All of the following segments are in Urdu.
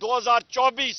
2024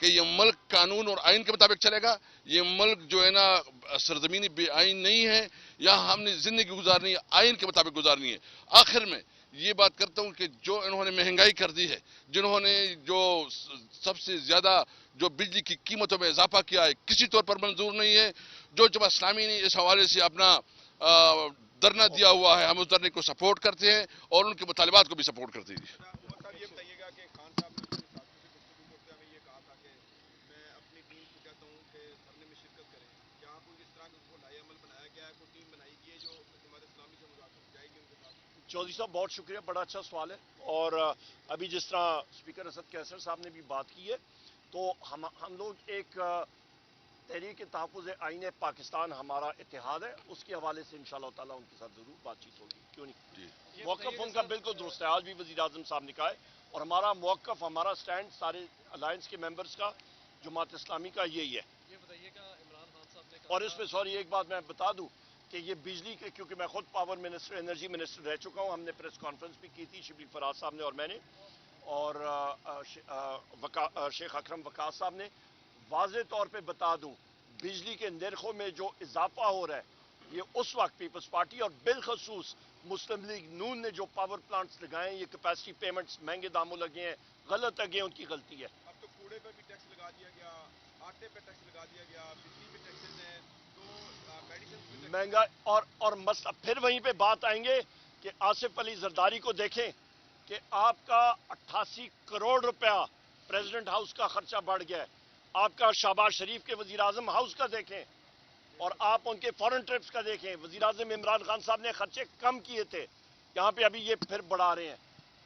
کہ یہ ملک قانون اور آئین کے مطابق چلے گا. یہ ملک جو ہے نا سرزمینی بے آئین نہیں ہے. یہاں ہم نے زندگی گزارنی ہے, آئین کے مطابق گزارنی ہے. آخر میں یہ بات کرتا ہوں کہ جو انہوں نے مہنگائی کر دی ہے, جنہوں نے جو سب سے زیادہ جو بجلی کی قیمتوں میں اضافہ کیا ہے, کسی طور پر منظور نہیں ہے. جو جماعت اسلامی نے اس حوالے سے اپنا دھرنا دیا ہوا ہے, ہم اس دھرنے کو سپورٹ کرتے ہیں اور ان کے مطالبات کو بھی سپورٹ کرتے ہیں. صاحب یہ بتائیے گا کہ خان صاحب نے اپنے ساتھیوں سے گفتگو کرتے ہوئے یہ کہا تھا کہ میں اپنی ٹیم کو کہتا ہوں کہ دھرنے میں شرکت کریں. کیا آپ کو کس طرح کا لائحہ عمل بنایا گیا ہے, کوئی ٹیم بنائی گئی ہے جو جماعت اسلامی سے مذاکرات جائے گی ان کے ساتھ؟ چودھری صاحب بہت شکریہ, بڑا اچھا سوال ہے. اور ابھی جس طرح اسپیکر اسد کیسر صاحب نے بھی بات کی ہے, تو ہم لوگ ایک تحریک تحفظ آئین پاکستان ہمارا اتحاد ہے, اس کے حوالے سے انشاءاللہ تعالیٰ ان کے ساتھ ضرور بات چیت ہوگی. کیوں نہیں, موقف ان کا بالکل درست ہے. آج بھی وزیر اعظم صاحب نے کہا ہے, اور ہمارا موقف, ہمارا سٹینڈ سارے الائنس کے ممبرز کا, جماعت اسلامی کا یہی ہے. یہ بتائیے گا عمران خان صاحب نے اور اس میں سوری ایک بات میں بتا دوں کہ یہ بجلی کے, کیونکہ میں خود پاور منسٹر, انرجی منسٹر رہ چکا ہوں, ہم نے پریس کانفرنس بھی کی تھی, شبلی فراز صاحب نے اور میں نے, اور شیخ اکرم وقاص صاحب نے. واضح طور پہ بتا دوں, بجلی کے نرخوں میں جو اضافہ ہو رہا ہے, یہ اس وقت پیپلز پارٹی اور بالخصوص مسلم لیگ نون نے جو پاور پلانٹس لگائے ہیں, یہ کیپیسٹی پیمنٹس مہنگے داموں لگے ہیں, غلط لگے ہیں, ان کی غلطی ہے. اب تو کوڑے پہ بھی ٹیکس لگا دیا گیا, آٹے پہ ٹیکس لگا دیا گیا, بجلی پہ ٹیکسز ہیں, تو میڈیسن پہ مہنگا اور مسئلہ پھر وہیں پہ بات آئیں گے کہ آصف علی زرداری کو دیکھیں کہ آپ کا 88 کروڑ روپیہ پریزیڈنٹ ہاؤس کا خرچہ بڑھ گیا ہے. آپ کا شہباز شریف کے وزیر اعظم ہاؤس کا دیکھیں, اور آپ ان کے فورن ٹرپس کا دیکھیں. وزیر اعظم عمران خان صاحب نے خرچے کم کیے تھے, یہاں پہ ابھی یہ پھر بڑھا رہے ہیں.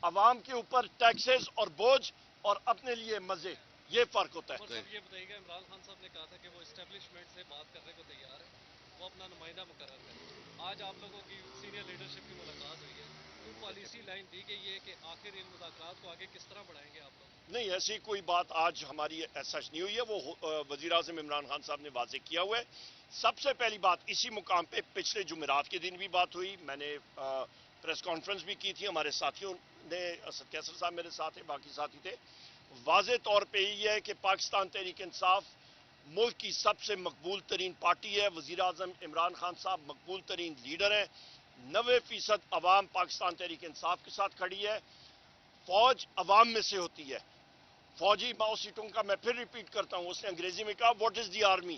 عوام کے اوپر ٹیکسز اور بوجھ اور اپنے لیے مزے, یہ فرق ہوتا ہے. یہ بتائیے گا عمران خان صاحب نے کہا تھا کہ وہ اسٹیبلشمنٹ سے بات کرنے کو تیار ہے, وہ اپنا نمائندہ مقرر کریں. آج آپ لوگوں کی سینئر لیڈرشپ کی ملاقات ہوئی ہے, تو پالیسی لائن دی گئی ہے کہ آخر ان مذاکرات کو آگے کس طرح بڑھائیں گے آپ لوگ؟ نہیں, ایسی کوئی بات آج ہماری سچ نہیں ہوئی ہے. وہ وزیر اعظم عمران خان صاحب نے واضح کیا ہوا ہے. سب سے پہلی بات, اسی مقام پہ پچھلے جمعرات کے دن بھی بات ہوئی, میں نے پریس کانفرنس بھی کی تھی, ہمارے ساتھیوں نے, اسد کیسر صاحب میرے ساتھ ہیں, باقی ساتھی تھے. واضح طور پہ یہ ہے کہ پاکستان تحریک انصاف ملک کی سب سے مقبول ترین پارٹی ہے. وزیر اعظم عمران خان صاحب مقبول ترین لیڈر ہیں. 90% عوام پاکستان تحریک انصاف کے ساتھ کھڑی ہے. فوج عوام میں سے ہوتی ہے. فوجی ماؤ سیٹونگ کا میں پھر ریپیٹ کرتا ہوں, اس نے انگریزی میں کہا what is the army,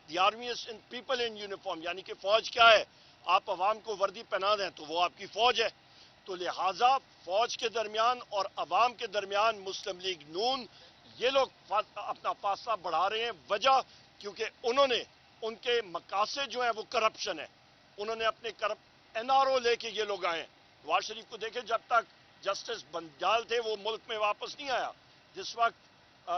the army is in people in uniform, یعنی کہ فوج کیا ہے, آپ عوام کو وردی پہنا دیں تو وہ آپ کی فوج ہے. تو لہٰذا فوج کے درمیان اور عوام کے درمیان مسلم لیگ نون یہ لوگ اپنا فاصلہ بڑھا رہے ہیں. وجہ کیونکہ انہوں نے, ان کے مقاصد جو ہیں وہ کرپشن ہے. انہوں نے اپنے این آر او لے کے یہ لوگ آئے ہیں. نواز شریف کو دیکھیں, جب تک جسٹس بنجال تھے وہ ملک میں واپس نہیں آیا. جس وقت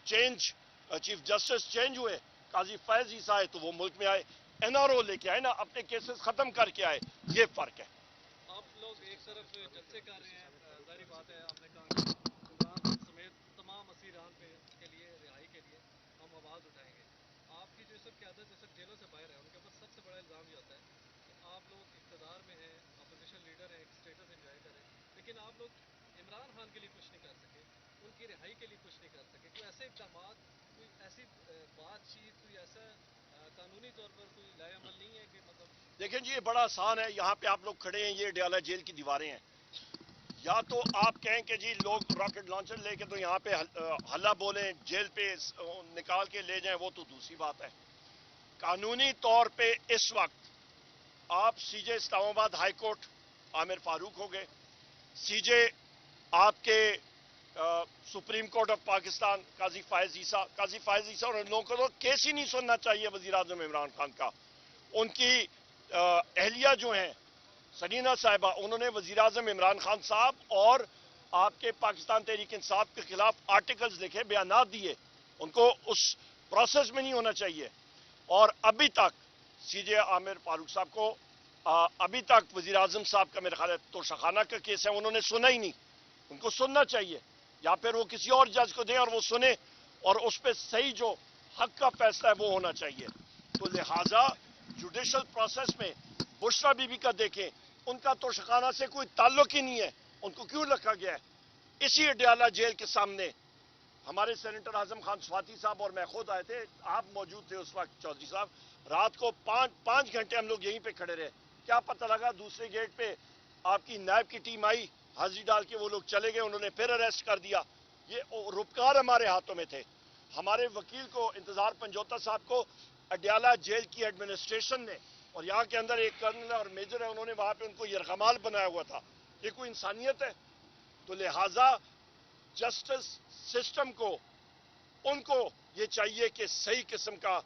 چیف جسٹس چینج ہوئے, قاضی فیض عیسیٰ آئے, تو وہ ملک میں آئے, این آر او لے کے آئے نا, اپنے کیسز ختم کر کے آئے. یہ فرق ہے. آپ لوگ ایک طرف جلسے کر رہے ہیں, ظاہری بات ہے, آپ نے کہا کہ عمران خان سمیت تمام اسیران کے لیے, رہائی کے لیے ہم آواز اٹھائیں گے. آپ کی جو اس وقت قیادت اس وقت جیلوں سے باہر ہے, ان کے اوپر سب سے بڑا الزام یہ ہوتا ہے کہ آپ لوگ اقتدار میں ہیں, اپوزیشن لیڈر ہیں, ایک اسٹیٹس انجوائے کریں, لیکن آپ لوگ عمران خان کے لیے کچھ نہیں کر سکے, ان کی رہائی کے لیے کچھ نہیں کر سکے. کوئی ایسے اقدامات, کوئی ایسی بات چیت, کوئی ایسا قانونی طور پر کوئی لائحہ عمل نہیں ہے کہ مطلب؟ دیکھیں جی, یہ بڑا آسان ہے. یہاں پہ آپ لوگ کھڑے ہیں, یہ ڈیالہ جیل کی دیواریں ہیں. یا تو آپ کہیں کہ جی لوگ راکٹ لانچر لے کے تو یہاں پہ ہلا بولیں, جیل پہ نکال کے لے جائیں, وہ تو دوسری بات ہے. قانونی طور پہ اس وقت آپ سی جے اسلام آباد ہائی کورٹ عامر فاروق ہو گئے, سی جے آپ کے سپریم کورٹ آف پاکستان قاضی فائز عیسیٰ, اور ان لوگوں کو تو کیس ہی نہیں سننا چاہیے وزیر اعظم عمران خان کا. ان کی اہلیہ جو ہیں سنینا صاحبہ, انہوں نے وزیر اعظم عمران خان صاحب اور آپ کے پاکستان تحریک انصاف کے خلاف آرٹیکلز لکھے, بیانات دیے. ان کو اس پروسیس میں نہیں ہونا چاہیے. اور ابھی تک سی جے عامر فاروق صاحب کو ابھی تک وزیر اعظم صاحب کا میرے خیال ہے توشخانہ کا کیس ہے, انہوں نے سنا ہی نہیں. ان کو سننا چاہیے, یا پھر وہ کسی اور جج کو دیں اور وہ سنے, اور اس پہ صحیح جو حق کا فیصلہ ہے وہ ہونا چاہیے. تو لہٰذا جوڈیشل پروسیس میں بشرا بی بی کا دیکھیں, ان کا توشخانہ سے کوئی تعلق ہی نہیں ہے. ان کو کیوں رکھا گیا ہے؟ اسی اڈیالہ جیل کے سامنے ہمارے سینیٹر اعظم خان سواتی صاحب اور میں خود آئے تھے, آپ موجود تھے اس وقت چودھری صاحب, رات کو 5 گھنٹے ہم لوگ یہیں پہ کھڑے رہے. کیا پتہ لگا دوسرے گیٹ پہ آپ کی نیب کی ٹیم آئی, حاضری ڈال کے وہ لوگ چلے گئے, انہوں نے پھر اریسٹ کر دیا. یہ روپکار ہمارے ہاتھوں میں تھے. ہمارے وکیل کو انتظار پنجوتا صاحب کو اڈیالہ جیل کی ایڈمنسٹریشن نے, اور یہاں کے اندر ایک کرنل اور میجر ہے, انہوں نے وہاں پہ ان کو یرغمال بنایا ہوا تھا. یہ کوئی انسانیت ہے؟ تو لہٰذا جسٹس سسٹم کو, ان کو یہ چاہیے کہ صحیح قسم کا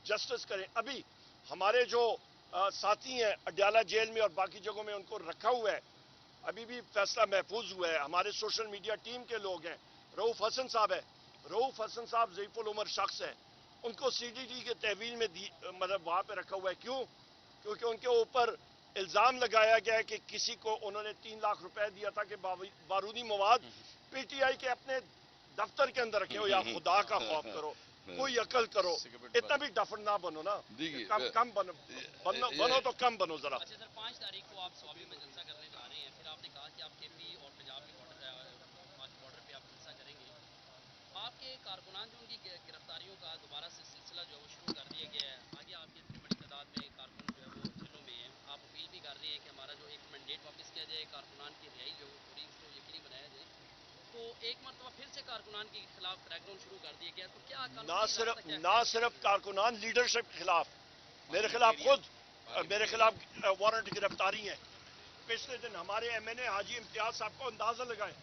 جسٹس کریں. ابھی ہمارے جو ساتھی ہیں اڈیالہ جیل میں اور باقی جگہوں میں ان کو رکھا ہوا ہے, ابھی بھی فیصلہ محفوظ ہوا ہے. ہمارے سوشل میڈیا ٹیم کے لوگ ہیں, رؤوف حسن صاحب ہے, رؤوف حسن صاحب ضعیف العمر شخص ہیں, ان کو سی ڈی ڈی کے تحویل میں مطلب وہاں پہ رکھا ہوا ہے. کیوں؟ کیونکہ ان کے اوپر الزام لگایا گیا ہے کہ کسی کو انہوں نے 3 لاکھ روپے دیا تھا کہ بارودی مواد پی ٹی آئی کے اپنے دفتر کے اندر رکھے ہو. یا خدا کا خوف کرو, کوئی عقل کرو, اتنا بھی ڈفر نہ بنو نا, کم بنو تو کم بنو ذرا. اچھا سر, 5 تاریخ کو آپ سوابی میں جلسہ کرنے جا رہے ہیں, پھر آپ نے کہا کہ آپ کے پی اور پنجاب کے بارڈر پہ آپ جلسہ کریں گے. آپ کے کارکنان جو ان کی گرفتاریوں کا دوبارہ سے سلسلہ جو ہے وہ شروع کر دیا گیا ہے, آگے آپ کی اتنی بڑی تعداد میں کارکن جو ہے وہ جیلوں میں ہیں, آپ اپیل بھی کر رہے ہیں کہ ہمارا جو ایک مینڈیٹ واپس کیا جائے, کارکنان کی رہائی جو ہے وہ پوری اس کو یقینی بنایا جائے. تو ایک مرتبہ پھر سے کارکنان کے خلاف کریک ڈاؤن شروع کر دیا گیا, تو کیا نہ صرف کارکنان, لیڈرشپ کے خلاف, میرے خلاف خود میرے خلاف وارنٹ گرفتاری ہیں. پچھلے دن ہمارے ایم این اے حاجی امتیاز صاحب کو اندازہ لگائیں,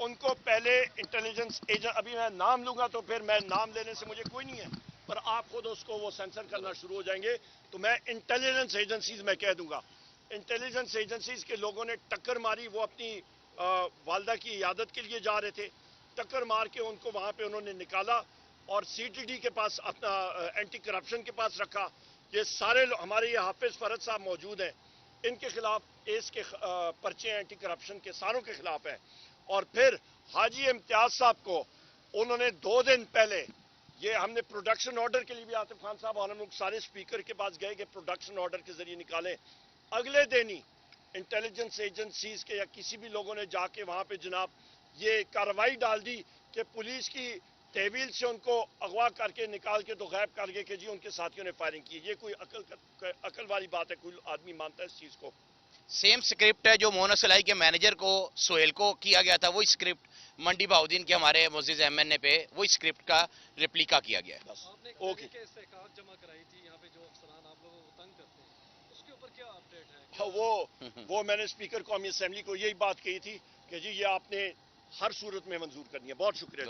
ان کو پہلے انٹیلیجنس ایجنٹ, ابھی میں نام لوں گا تو پھر میں نام لینے سے مجھے کوئی نہیں ہے, پر آپ خود اس کو وہ سینسر کرنا شروع ہو جائیں گے تو میں انٹیلیجنس ایجنسیز میں کہہ دوں گا. انٹیلیجنس ایجنسیز کے لوگوں نے ٹکر ماری, وہ اپنی والدہ کی عیادت کے لیے جا رہے تھے, ٹکر مار کے ان کو وہاں پہ انہوں نے نکالا اور سی ٹی ڈی کے پاس اپنا اینٹی کرپشن کے پاس رکھا. یہ سارے ہمارے یہ حافظ فرد صاحب موجود ہیں, ان کے خلاف ایس کے پرچے اینٹی کرپشن کے ساروں کے خلاف ہیں. اور پھر حاجی امتیاز صاحب کو انہوں نے 2 دن پہلے, یہ ہم نے پروڈکشن آرڈر کے لیے بھی آصف خان صاحب اور ہم لوگ سارے اسپیکر کے پاس گئے کہ پروڈکشن آرڈر کے ذریعے نکالیں. اگلے دن ہی انٹیلیجنس ایجنسیز کے یا کسی بھی لوگوں نے جا کے وہاں پہ جناب یہ کارروائی ڈال دی کہ پولیس کی تحویل سے ان کو اغوا کر کے نکال کے تو غائب کر گئے کہ جی ان کے ساتھیوں نے فائرنگ کی. یہ کوئی عقل والی بات ہے؟ کوئی آدمی مانتا ہے اس چیز کو؟ سیم سکرپٹ ہے جو مونا سلائی کے مینیجر کو سہیل کو کیا گیا تھا, وہی سکرپٹ منڈی بہاؤدین کے ہمارے معزز ایم این اے پہ وہی سکرپٹ کا ریپلیکا کیا گیا ہے. آپ نے ایک استحقاق جمع کرائی تھی یہاں پہ, جو افسران آپ لوگوں کو تنگ کرتے ہیں, اس کے اوپر کیا اپڈیٹ ہے؟ وہ میں نے اسپیکر قومی اسمبلی کو یہی بات کہی تھی کہ جی یہ آپ نے ہر صورت میں منظور کرنی ہے. بہت شکریہ.